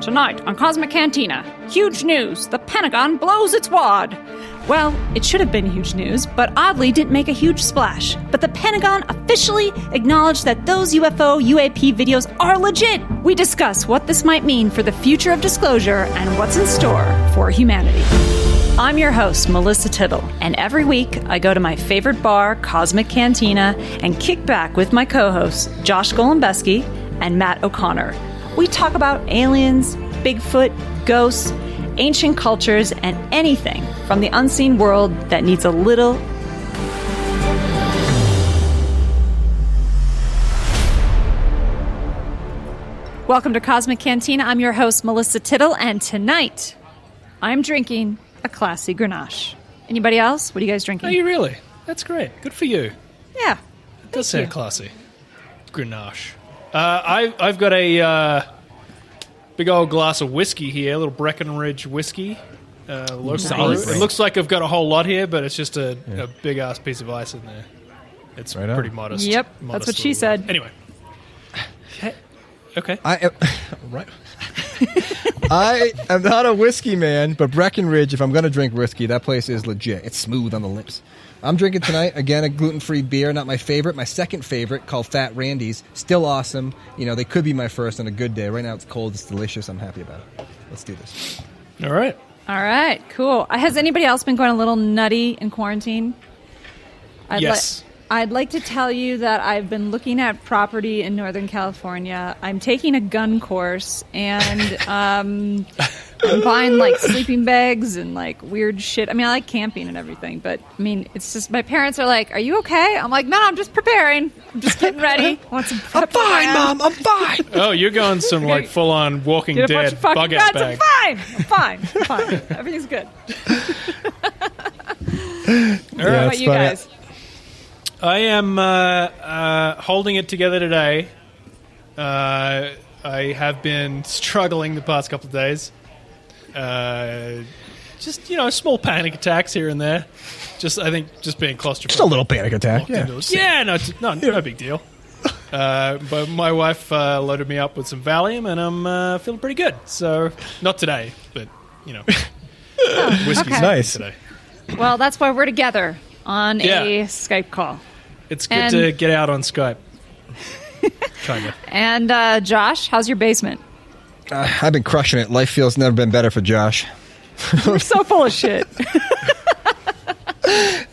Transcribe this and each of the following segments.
Tonight on Cosmic Cantina, huge news. The Pentagon blows its wad. Well, it should have been huge news, but oddly didn't make a huge splash. But the Pentagon officially acknowledged that those UFO UAP videos are legit. We discuss what this might mean for the future of disclosure and what's in store for humanity. I'm your host, Melissa Tittle, and every week I go to my favorite bar, Cosmic Cantina, and kick back with my co-hosts, Josh Golombeski and Matt O'Connor. We talk about aliens, Bigfoot, ghosts, ancient cultures, and anything from the unseen world that needs a little... Welcome to Cosmic Cantina. I'm your host, Melissa Tittle, and tonight I'm drinking a classy Grenache. Anybody else? What are you guys drinking? Are you really? That's great. Good for you. Yeah. It does sound classy. Grenache. I've got a big old glass of whiskey here, a little Breckenridge whiskey. Nice. It looks like I've got a whole lot here, but it's just a big-ass pice of ice in there. It's right pretty modest. Yep, that's what she said. Anyway. Okay. Right. I am not a whiskey man, but Breckenridge, if I'm going to drink whiskey, that place is legit. It's smooth on the lips. I'm drinking tonight, again, a gluten-free beer, not my favorite. My second favorite, called Fat Randy's. Still awesome. You know, they could be my first on a good day. Right now it's cold. It's delicious. I'm happy about it. Let's do this. All right. All right, cool. Has anybody else been going a little nutty in quarantine? Yes. I'd like to tell you that I've been looking at property in Northern California. I'm taking a gun course, and I'm buying, like, sleeping bags and, like, weird shit. I mean, I like camping and everything, but, I mean, it's just my parents are like, are you okay? I'm like, no, I'm just preparing. I'm just getting ready. I'm fine, Mom. I'm fine. Oh, you're going some, like, full-on Walking Dead bug-out bag. I'm fine. Everything's good. All right, how about you guys? I am holding it together today. I have been struggling the past couple of days. Just, small panic attacks here and there. I think being claustrophobic. Just a little panic attack. Yeah, no big deal. But my wife loaded me up with some Valium, and I'm feeling pretty good. So, not today, but, whiskey's nice today. Well, that's why we're together on a Skype call. It's good to get out on Skype. Kind of. And Josh, how's your basement? I've been crushing it. Life feels never been better for Josh. You're so full of shit.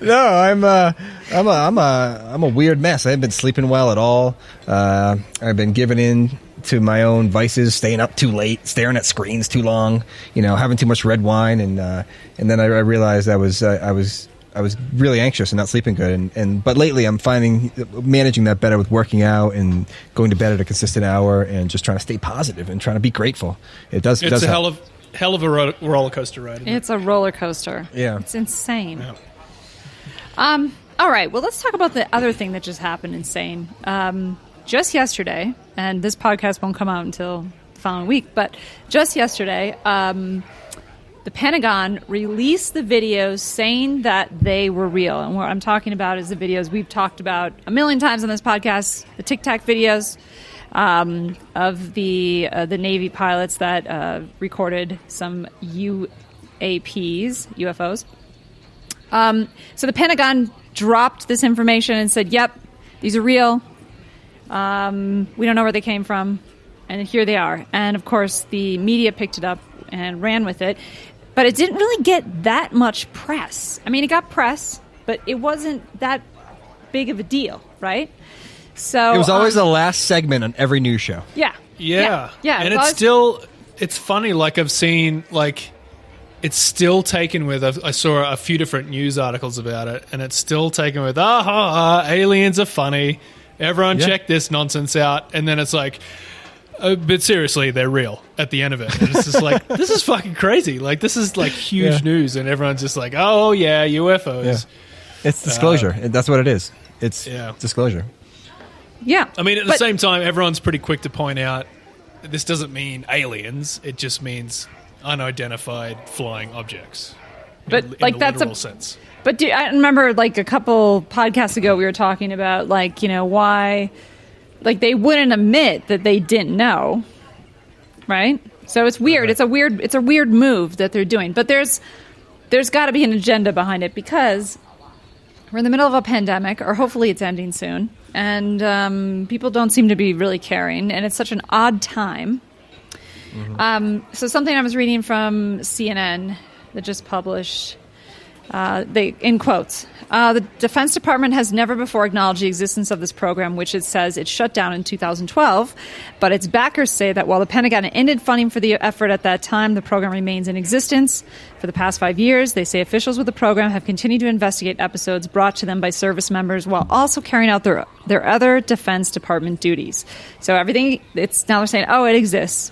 No, I'm a weird mess. I haven't been sleeping well at all. I've been giving in to my own vices, staying up too late, staring at screens too long, having too much red wine, and then I realized I was really anxious and not sleeping good, but lately I'm managing that better with working out and going to bed at a consistent hour and just trying to stay positive and trying to be grateful. It's a hell of a roller coaster ride. It's a roller coaster. Yeah, it's insane. Yeah. All right. Well, let's talk about the other thing that just happened. Insane. Just yesterday, and this podcast won't come out until the following week, but just yesterday. The Pentagon released the videos saying that they were real. And what I'm talking about is the videos we've talked about a million times on this podcast, the Tic Tac videos of the Navy pilots that recorded some UFOs. So the Pentagon dropped this information and said, yep, these are real. We don't know where they came from. And here they are. And, of course, the media picked it up and ran with it. But it didn't really get that much press. I mean, it got press, but it wasn't that big of a deal, right? So it was always the last segment on every news show. Yeah. And it's funny, like I've seen, like, it's still taken with, I saw a few different news articles about it, and it's still taken with, aliens are funny. Everyone check this nonsense out. And then it's like... but seriously, they're real at the end of it. And it's just like, this is fucking crazy. Like, this is like huge news, and everyone's just like, oh, yeah, UFOs. Yeah. It's disclosure. That's what it is. It's disclosure. Yeah. I mean, at the same time, everyone's pretty quick to point out this doesn't mean aliens. It just means unidentified flying objects. But in like the that's literal sense. But I remember like a couple podcasts ago we were talking about like, why like they wouldn't admit that they didn't know, right? So it's weird. It's a weird move that they're doing. But there's got to be an agenda behind it because we're in the middle of a pandemic, or hopefully it's ending soon, and people don't seem to be really caring, and it's such an odd time. So something I was reading from CNN that just published, in quotes, the Defense Department has never before acknowledged the existence of this program, which it says it shut down in 2012. But its backers say that while the Pentagon ended funding for the effort at that time, the program remains in existence. For the past 5 years, they say officials with the program have continued to investigate episodes brought to them by service members while also carrying out their other Defense Department duties. So everything, now they're saying, oh, it exists.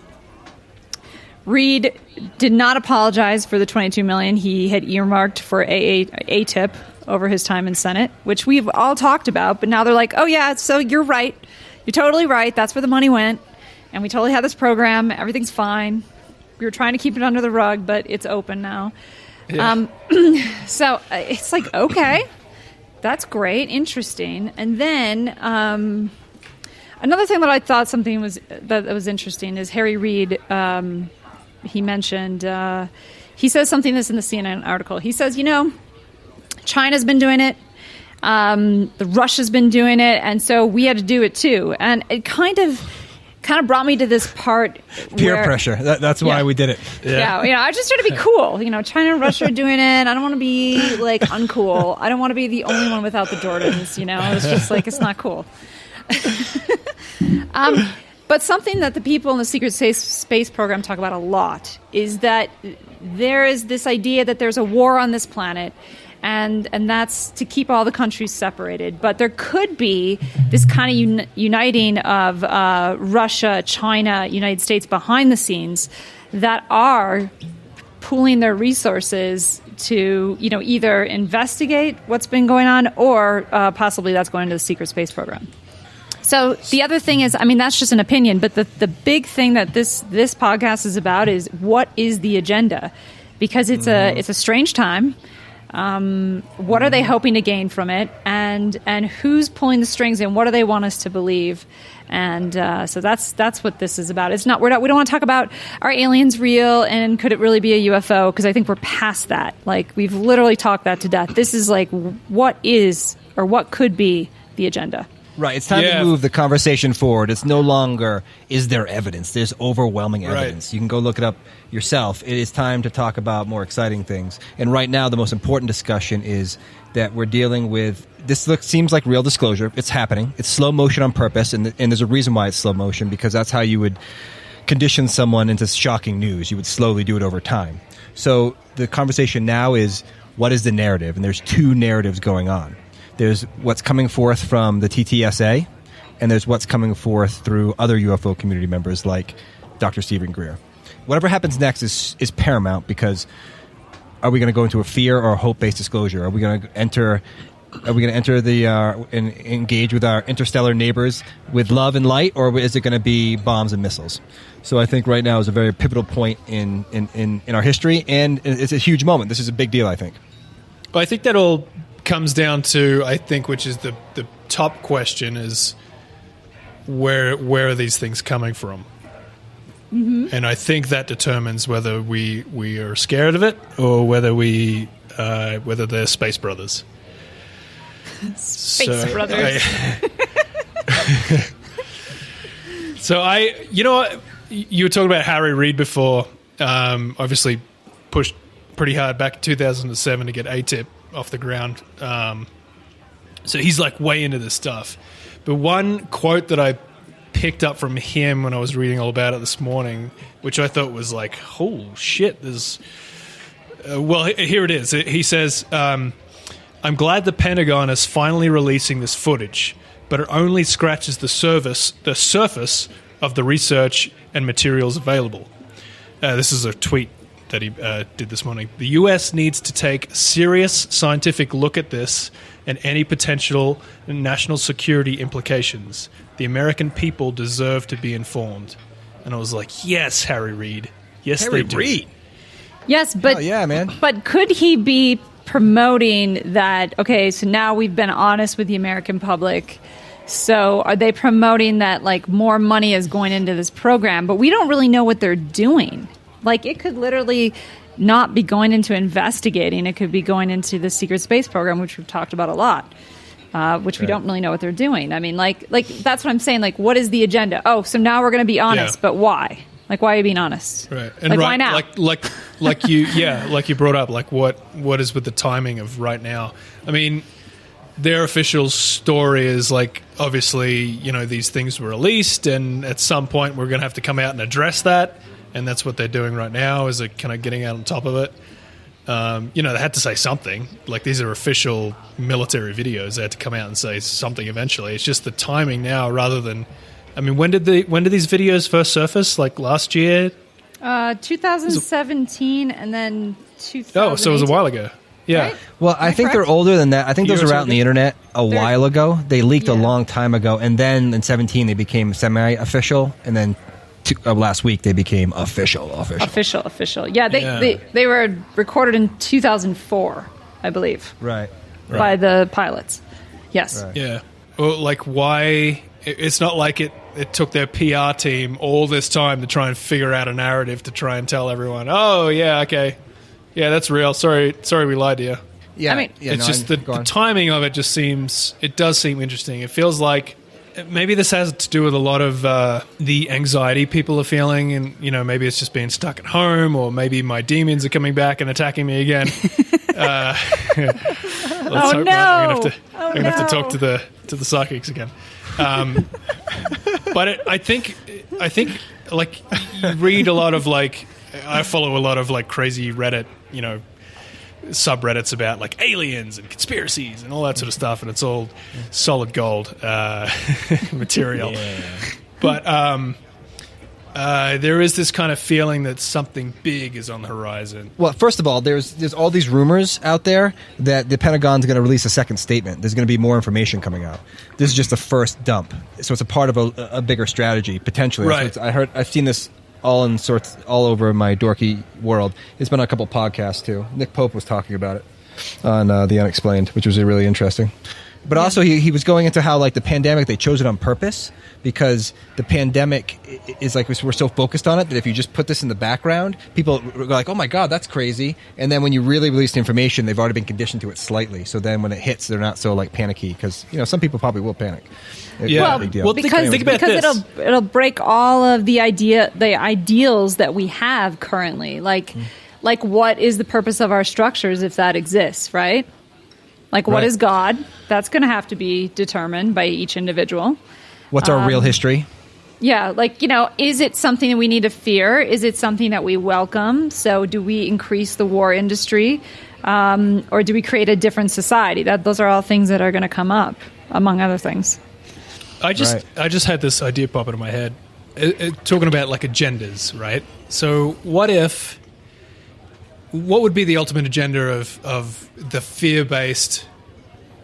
Reid did not apologize for the $22 million he had earmarked for ATIP over his time in Senate, which we've all talked about. But now they're like, oh, yeah, so you're right. You're totally right. That's where the money went. And we totally had this program. Everything's fine. We were trying to keep it under the rug, but it's open now. Yeah. So it's like, okay, that's great. Interesting. And then another thing that I thought that was interesting is Harry Reid. He mentioned, he says something that's in the CNN article. He says, China's been doing it. The Russia's been doing it. And so we had to do it too. And it kind of brought me to this part. Peer pressure. That's why we did it. Yeah. I just try to be cool. China and Russia are doing it. I don't want to be like uncool. I don't want to be the only one without the Jordans. It's just like, it's not cool. But something that the people in the secret space program talk about a lot is that there is this idea that there's a war on this planet, and that's to keep all the countries separated. But there could be this kind of uniting of Russia, China, United States behind the scenes that are pooling their resources to either investigate what's been going on or possibly that's going to the secret space program. So the other thing is, that's just an opinion, but the big thing that this podcast is about is what is the agenda? Because it's a strange time. What are they hoping to gain from it? And who's pulling the strings and what do they want us to believe? And so that's what this is about. It's not we don't want to talk about are aliens real and could it really be a UFO? Because I think we're past that. Like we've literally talked that to death. This is like what is or what could be the agenda. Right. It's time to move the conversation forward. It's no longer, is there evidence? There's overwhelming evidence. Right. You can go look it up yourself. It is time to talk about more exciting things. And right now, the most important discussion is that we're dealing with, seems like real disclosure. It's happening. It's slow motion on purpose. And there's a reason why it's slow motion, because that's how you would condition someone into shocking news. You would slowly do it over time. So the conversation now is, what is the narrative? And there's two narratives going on. There's what's coming forth from the TTSA, and there's what's coming forth through other UFO community members like Dr. Stephen Greer. Whatever happens next is paramount, because are we going to go into a fear or a hope-based disclosure? Are we going to enter the and engage with our interstellar neighbors with love and light, or is it going to be bombs and missiles? So I think right now is a very pivotal point in our history, and it's a huge moment. This is a big deal, I think. But I think that all comes down to, I think, which is the top question is where are these things coming from? Mm-hmm. And I think that determines whether we are scared of it or whether they're space brothers. Space brothers. You were talking about Harry Reid before. Obviously pushed pretty hard back in 2007 to get ATIP off the ground. So he's like way into this stuff. But one quote that I picked up from him when I was reading all about it this morning, which I thought was like, oh shit, there's... here it is. He says, I'm glad the Pentagon is finally releasing this footage, but it only scratches the surface of the research and materials available. This is a tweet that he did this morning. The U.S. needs to take a serious scientific look at this and any potential national security implications. The American people deserve to be informed. And I was like, yes, Harry Reid. Yes, Harry they do. Reid. Yes, but yeah, man. But could he be promoting that? Okay, so now we've been honest with the American public. So are they promoting that like more money is going into this program, but we don't really know what they're doing? Like it could literally not be going into investigating. It could be going into the secret space program, which we've talked about a lot, which we don't really know what they're doing. I mean, like that's what I'm saying. Like, what is the agenda? Oh, so now we're going to be honest, but why? Like, why are you being honest? Right. And like, why now? Like you, like you brought up, like what is with the timing of right now? I mean, their official story is like, obviously, you know, these things were released, and at some point we're going to have to come out and address that, and that's what they're doing right now. Is like kind of getting out on top of it. You know, they had to say something. Like these are official military videos. They had to come out and say something eventually. It's just the timing now, rather than. I mean, when did these videos first surface? Like last year? 2017 and then 2018. Oh, so it was a while ago. Yeah. Right? Well, I think they're older than that. I think those were out on the internet a while ago. They leaked a long time ago. And then in 17, they became semi-official. And then last week, they became official. Yeah, they were recorded in 2004, I believe. Right. By the pilots. Yes. Right. Yeah. Well, like why... It's not like it took their PR team all this time to try and figure out a narrative to try and tell everyone, oh, yeah, okay. Yeah, that's real. Sorry we lied to you. Yeah, I mean, it's just the timing of it it does seem interesting. It feels like maybe this has to do with a lot of the anxiety people are feeling, and, you know, maybe it's just being stuck at home, or maybe my demons are coming back and attacking me again. Let's hope not. I'm gonna have to talk to the psychics again. But I think like you read a lot of like I follow a lot of like crazy Reddit, you know, subreddits about like aliens and conspiracies and all that sort of stuff, and it's all solid gold material. Yeah. But there is this kind of feeling that something big is on the horizon. Well, first of all, there's all these rumors out there that the Pentagon's going to release a second statement. There's going to be more information coming out. This is just the first dump, so it's a part of a bigger strategy potentially. Right. So I've seen this all over my dorky world. It's been on a couple podcasts too. Nick Pope was talking about it on The Unexplained, which was really interesting. But also he was going into how like the pandemic, they chose it on purpose because the pandemic is like we're so focused on it that if you just put this in the background, people are like, oh my God, that's crazy. And then when you really release the information, they've already been conditioned to it slightly. So then when it hits, they're not so like panicky because, you know, some people probably will panic. Yeah. Well, because it'll break all of the ideals that we have currently. Like what is the purpose of our structures if that exists, right? Like, what is God? That's going to have to be determined by each individual. What's our real history? Yeah, like, you know, is it something that we need to fear? Is it something that we welcome? So do we increase the war industry? Or do we create a different society? Those are all things that are going to come up, among other things. I just had this idea pop into my head, talking about, like, agendas, right? So what would be the ultimate agenda of the fear-based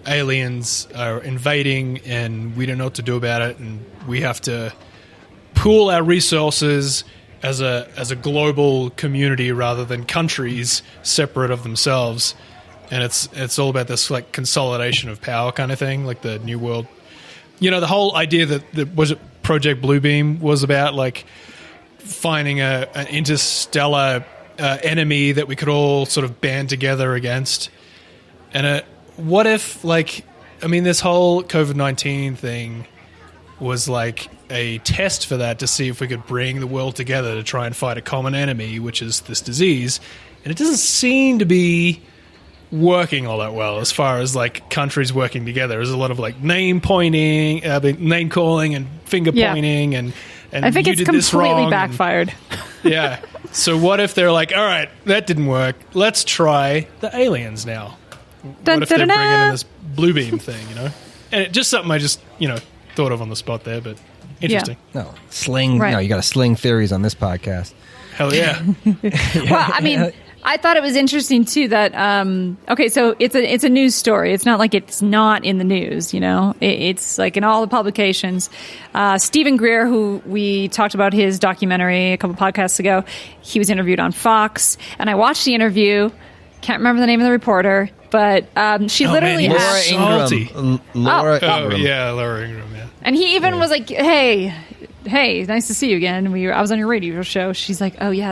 aliens are invading and we don't know what to do about it, and we have to pool our resources as a global community rather than countries separate of themselves, and it's all about this like consolidation of power kind of thing, like the New World. You know, the whole idea that was it Project Bluebeam was about like finding an interstellar enemy that we could all sort of band together against. And what if, like, I mean, this whole COVID-19 thing was like a test for that to see if we could bring the world together to try and fight a common enemy, which is this disease. And it doesn't seem to be working all that well as far as like countries working together. There's a lot of like name calling and finger pointing and I think it's completely backfired. Yeah. So what if they're like, all right, that didn't work. Let's try the aliens now. What if they're bringing in this blue beam thing, you know? And it just something I just, you know, thought of on the spot there, but interesting. Yeah. No, sling. Right. No, you got to sling theories on this podcast. Hell yeah. Well, I mean, I thought it was interesting too that okay, so it's a news story. It's not like it's not in the news, you know. It's like in all the publications. Stephen Greer, who we talked about his documentary a couple podcasts ago, he was interviewed on Fox, and I watched the interview. Can't remember the name of the reporter, but she literally asked... Laura Ingraham. Laura Ingraham, yeah. And he even was like, hey, nice to see you again. I was on your radio show. She's like, oh, yeah.